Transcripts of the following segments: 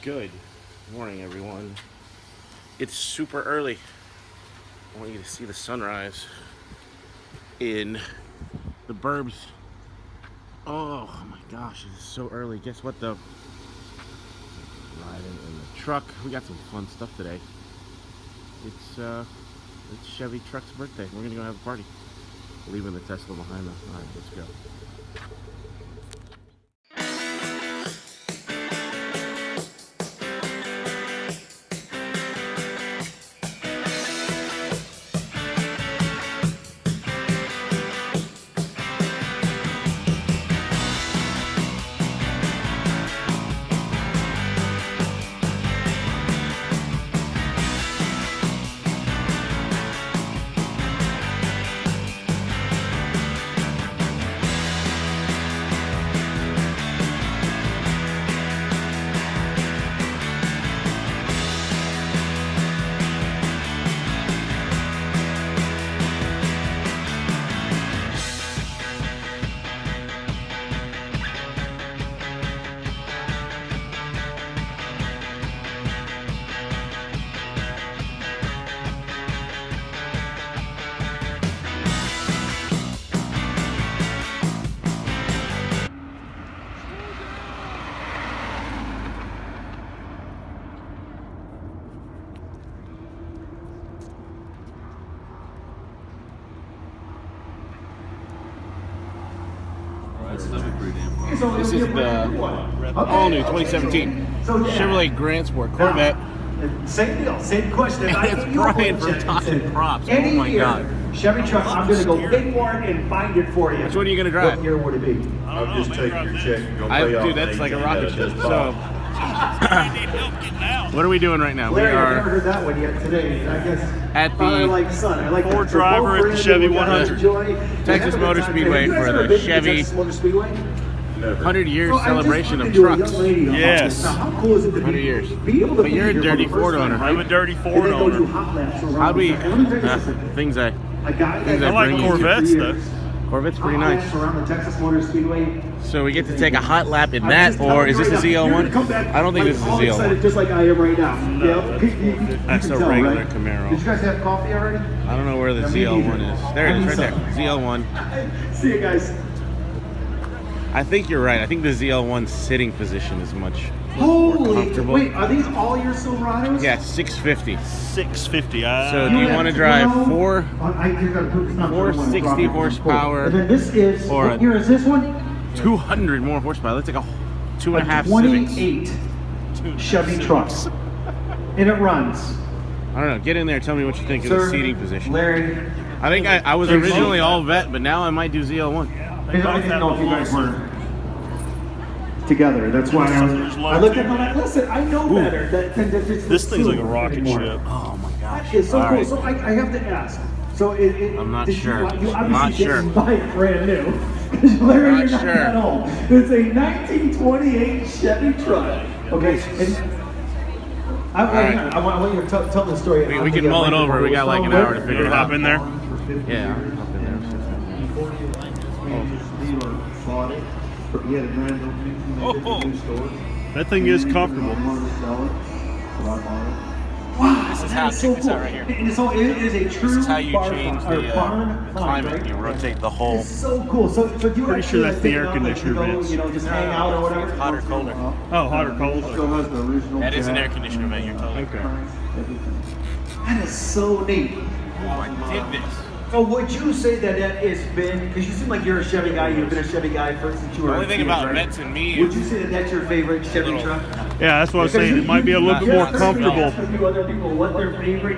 Good morning, everyone. It's super early. I want you to see the sunrise in the burbs. Oh my gosh, it's so early. Guess what though? Riding in the truck. We got some fun stuff today. It's Chevy Truck's birthday. We're gonna go have a party. Leaving the Tesla behind us. All right, let's go. This is the all-new 2017 Chevrolet Grand Sport Corvette. Same deal, same question. And it's Brian from Talking Props. Oh my God. Chevy truck, I'm going to go big for it and find it for you. Which one are you going to drive? What year would it be? I'll just take your check. Dude, that's like a rocket ship. So, what are we doing right now? Larry, We I've never are heard that one yet today. I guess at the I like Sun. I like Ford driver at the Chevy 100. Texas Motor Speedway for the Chevy 100 years celebration of trucks. Yes. Now, how cool is it to 100 be, years. be able to But be you're a here for dirty the first Ford time, owner. right? I'm a dirty And Ford then go do owner. hot laps around How'd we, the track. Let me tell you something. things I A guy things that I like bring you to. Corvettes though. Corvette's pretty hot nice. laps around the Texas Motor Speedway. So we get to take a hot lap in that, or is this a ZL1? I don't think this is a all excited, ZL1. just like I am right now. No, Yeah, That's you a can tell, regular right? Camaro. Did you guys have coffee already? I don't know where the Yeah, me ZL1 neither. is. There it is, right there. ZL1. See you guys. I think you're right. I think the ZL1 sitting position is much more Holy, comfortable. wait, are these all your Silverados? Yeah, 650. 650. So do you want to drive 460 460 horsepower And then this is, or what year is this one? 200 more horsepower? That's like a 2.5 Civics. 28 Chevy trucks. And it runs. I don't know. Get in there. Tell me what you think of the seating position. Larry, I think I was originally all vet, but now I might do ZL1. I didn't know if you guys were together. That's why I looked at my listen, I know better. This thing's like a rocket ship. Oh my gosh. It's so All cool. right. So I have to ask. So I'm not did sure. You I'm not obviously sure. didn't buy it brand new. Because Larry, Not you're not sure. that old. It's a 1928 Chevy truck. Okay. And I want you to tell the story. We can mull it over. We got like an hour to figure You it hop out. in there. Yeah. I'll hop in there. That thing is comfortable. Wow, This is how that so check this out cool. right here. And so it is a true This is how you barn change find, or the barn climate. find, You right? rotate the whole. It's so cool. So do you Pretty sure that's the take air it out, like, conditioner to go, vents. you know, just hang out or whatever? Hot or colder. Oh, hot or cold? That is an air conditioner vent. You're totally correct. That is so neat. Oh, I dig this. So would you say that has been, because you seem like you're a Chevy guy, you've been a Chevy guy since you were The only a thing kid, about right? vets and me Would is you say that that's your favorite Chevy truck? Yeah, that's what I was saying. It might be a little bit more comfortable.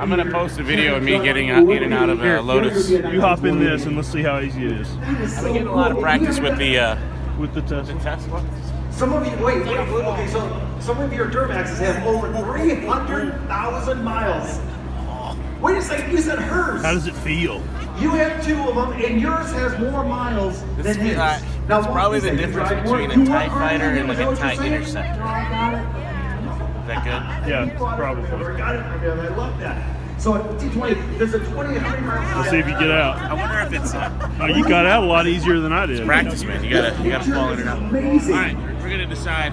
I'm gonna post a video of me getting in and out of a Lotus. You hop in this and let's see how easy it is. I've been getting a lot of practice with the With the Tesla. Tesla. Some of you, wait, okay, so some of your Duramaxes have over 300,000 miles. Wait a second, you said hers. How does it feel? You have two of them, and yours has more miles than his. It's probably the difference between a TIE Fighter and like a TIE Interceptor. Is that good? Yeah, probably. Got it from you, I love that. So a T20, there's a 2,100 miles. Let's see if you get out. I wonder if it's Oh, you got out a lot easier than I did. practice, man. You gotta fall in and out. Amazing. All right, we're gonna decide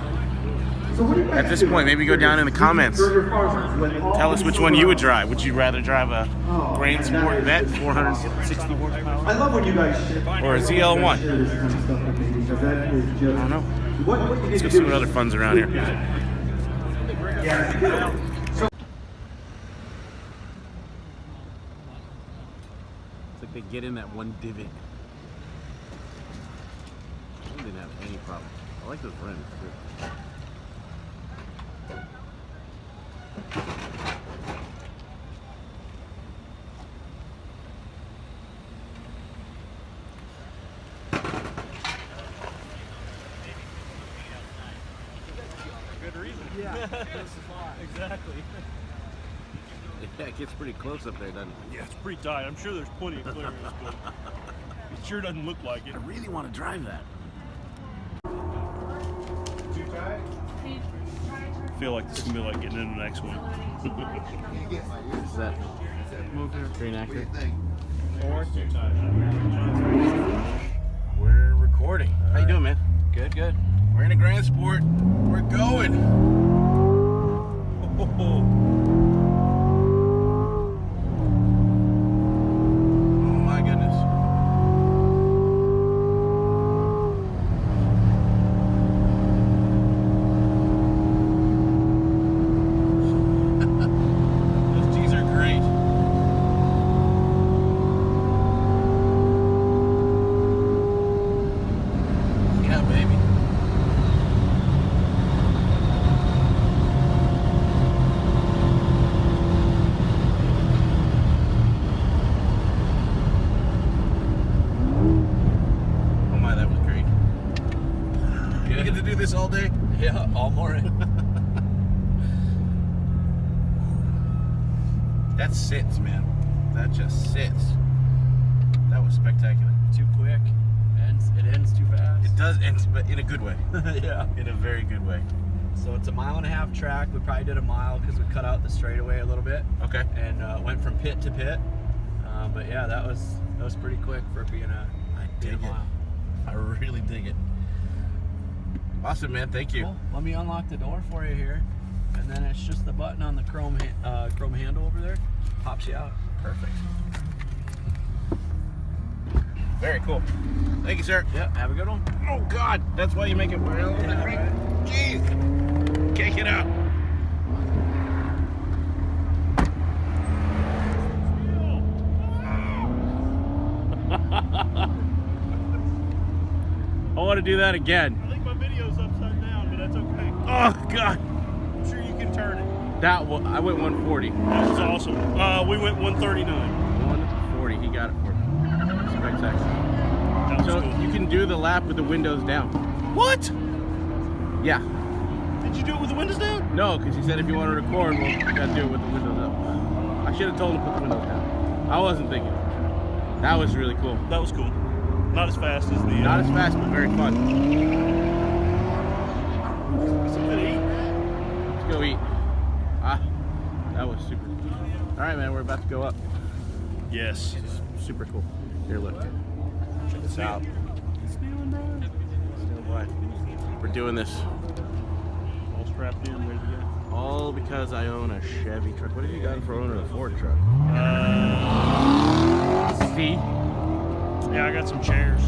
At this point, maybe go down in the comments. Tell us which one you would drive. Would you rather drive a Grand Sport Vet 460 horsepower? I love when you guys share. Or a ZL1? Share this kind of stuff with me because that is just. I don't know. What you need Let's to go see do what is- other fun's around here. Yeah. It's like they get in that one divot. I didn't have any problem. I like those rims too. Good reason. Yeah. Exactly. Yeah, it gets pretty close up there, doesn't it? Yeah, it's pretty tight. I'm sure there's plenty of clearance, but it sure doesn't look like it. I really want to drive that. I feel like this is gonna be like getting into the next one. Is that move here? Very accurate. We're recording. How you doing, man? Good, good. We're in a Grand Sport. We're going. Oh my goodness. Those G's are great. Yeah, baby. Oh my, that was great. You get to do this all day? Yeah, all morning. That sits, man. That just sits. That was spectacular. Too quick. It ends too fast. It does, but in a good way. Yeah. In a very good way. So it's a 1.5 mile track. We probably did a mile because we cut out the straightaway a little bit Okay. and went from pit to pit. But yeah, that was pretty quick for being a Dig it. mile. I really dig it. Awesome, man. Thank you. Cool. Let me unlock the door for you here, and then it's just the button on the chrome handle over there. Pops you out. Perfect. Very cool. Thank you, sir. Yeah. Have a good one. Oh, God. That's why you make it wear a little bit. Jeez. Can't get out. I want to do that again. I think my video's upside down, but that's okay. Oh, God. I'm sure you can turn it. I went 140. That was awesome. We went 139. 140. He got it for me. Spectacular. That was So cool. you can do the lap with the windows down. What? Yeah. Did you do it with the windows down? No, because he said if you want to record, well, you got to do it with the windows up. I should have told him to put the windows down. I wasn't thinking. That was really cool. That was cool. Not as fast as the. Not as fast, but very fun. Something to eat. Let's go eat. That was super. All right, man, we're about to go up. Yes. Super cool. Here, look. Check this out. Still black. We're doing this All strapped in, ready to go. all because I own a Chevy truck. What have you got for owning a Ford truck? See? Yeah, I got some chairs.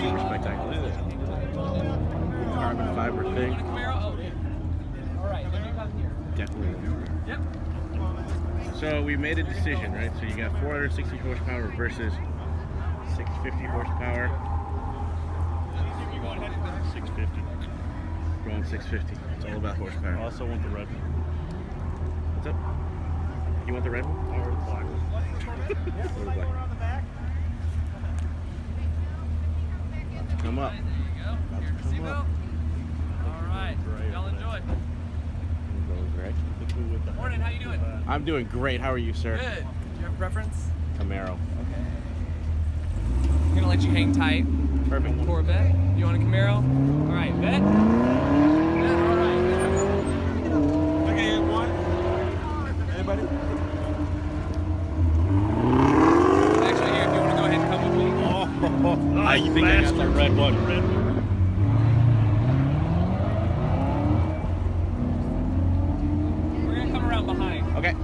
Super spectacular. Look at this. Carbon fiber thing. Definitely. Yep. So we made a decision, right? So you got 460 horsepower versus 650 horsepower. 650. Going 650. It's all about I horsepower. also want the red one. What's up? You want the red one? Or the black one. Or the black? About to come up. There you go. About Here's to your come up. seatbelt. All right. Y'all enjoy. Going great. Morning. How you doing? I'm doing great. How are you, sir? Good. Do you have a preference? Camaro. Okay. I'm gonna let you hang tight. Perfect. Corvette. You want a Camaro? All right. Bet. Bet. All right. Okay, one. Anybody? I'm actually here if you want to go ahead and come with me. I you think I got the bastard. red one. The red one. We're gonna come around behind. Okay.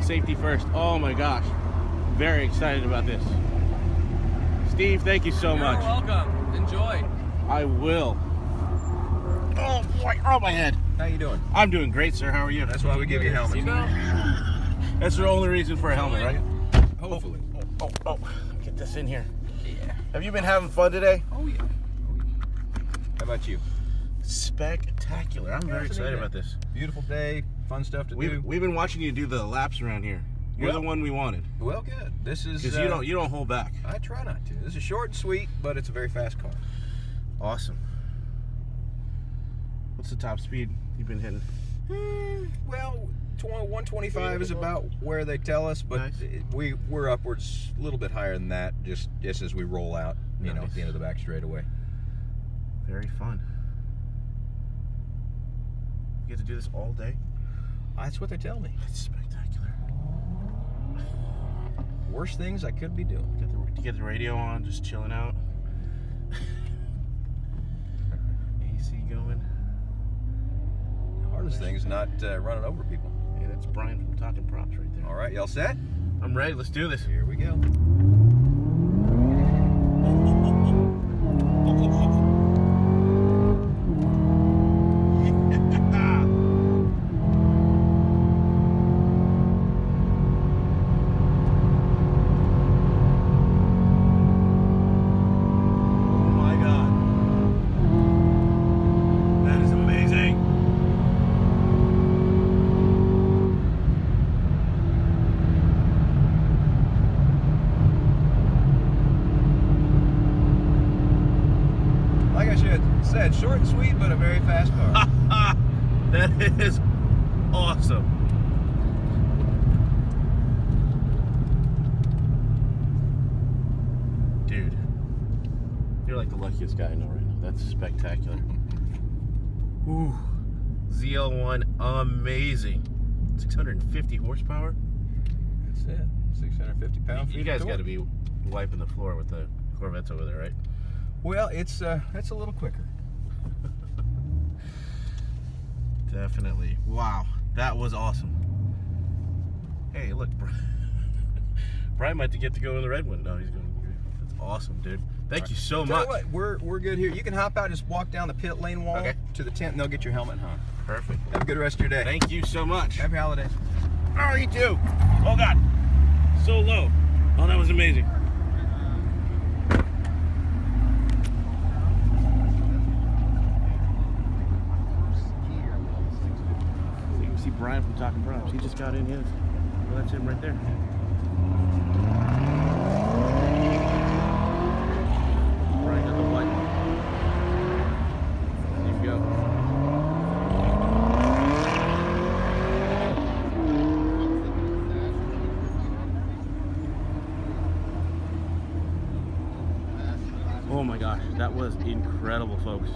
Safety first. Oh my gosh. Very excited about this. Steve, thank you so much. You're welcome. Enjoy. I will. Oh boy, oh my head. How you doing? I'm doing great, sir. How are you? That's why we give you helmets. Seatbelt? That's the only reason for a helmet, right? Hopefully. Oh. Get this in here. Yeah. Have you been having fun today? Oh yeah. How about you? Spectacular. I'm very it's a excited neat about this. Beautiful day, fun stuff to do. We've been watching you do the laps around here. You're the one we wanted. Well, good. This is Because you don't hold back. I try not to. This is short and sweet, but it's a very fast car. Awesome. What's the top speed you've been hitting? Well, 125 is about where they tell us, but Nice. we're upwards a little bit higher than that. Just as we roll out, you know, at Nice. the end of the back straightaway. Very fun. You get to do this all day? That's what they tell me. It's spectacular. Worst things I could be doing. You get the radio on, just chilling out. AC going. The hardest thing is not running over people. Hey, that's Brian from Talking Props right there. All right, y'all set? I'm ready. Let's do this. Here we go. Oh my God. That is amazing. Like I said, short and sweet, but a very fast car. That is awesome. Dude, you're like the luckiest guy I know right now. That's spectacular. Ooh, ZL1, amazing. 650 horsepower. That's it. 650 pounds. You guys got to be wiping the floor with the Corvettes over there, right? Well, it's a little quicker. Definitely. Wow, that was awesome. Hey, look, Brian might get to go in the red one. No, he's going. That's awesome, dude. Thank you so Tell much. you what, we're good here. You can hop out and just walk down the pit lane wall to the tent, and they'll get your helmet on. Perfect. Have a good rest of your day. Thank you so much. Happy holidays. Oh, you too. Oh God, so low. Oh, that was amazing. So you can see Brian from Talking Props. He just got in his. Well, that's him right there. Brian got the white. There you go. Oh my gosh, that was incredible, folks.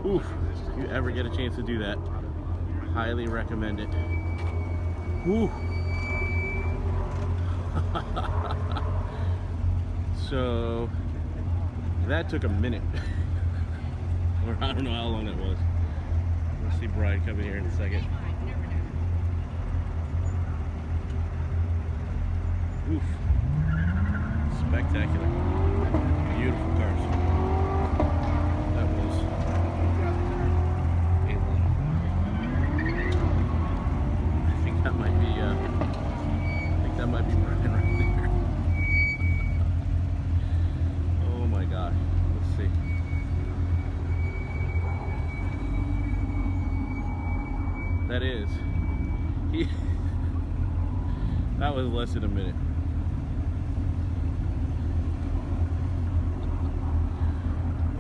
Oof, if you ever get a chance to do that, highly recommend it. Ooh. So, that took a minute. Or I don't know how long it was. We'll see Brian come in here in a second. Oof. Spectacular. Beautiful cars. That was a lot of fun. I think that might be Brian right there. Oh my gosh. Let's see. That is. That was less than a minute.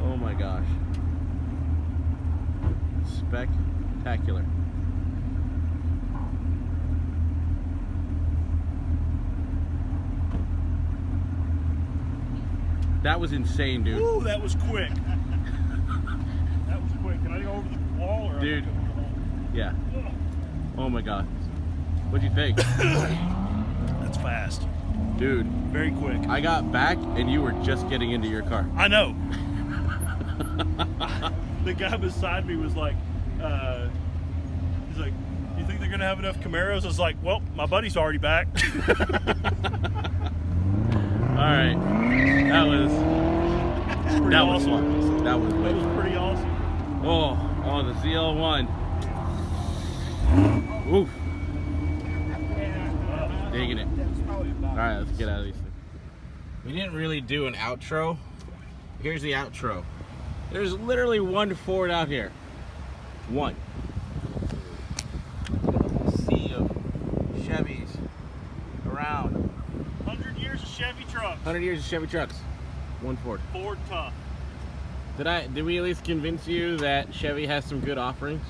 Oh my gosh. Spectacular. That was insane, dude. Ooh, that was quick. That was quick. Can I go over the wall or? Dude. Yeah. Oh my god. What'd you think? That's fast. Dude, Very quick. I got back and you were just getting into your car. I know. The guy beside me was like, he's like, you think they're gonna have enough Camaros? I was like, well, my buddy's already back. All right, that was Pretty awesome. fun. That was way That was fun. pretty awesome. Oh, the ZL1. Oof. Digging it. All right, let's get out of these things. We didn't really do an outro. Here's the outro. There's literally one Ford out here. One. Sea of Chevys around. 100 years of Chevy trucks. 100 years of Chevy trucks. One Ford. Ford tough. Did we at least convince you that Chevy has some good offerings?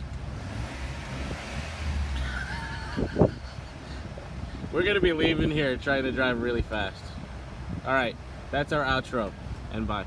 We're gonna be leaving here trying to drive really fast. All right, that's our outro, and bye.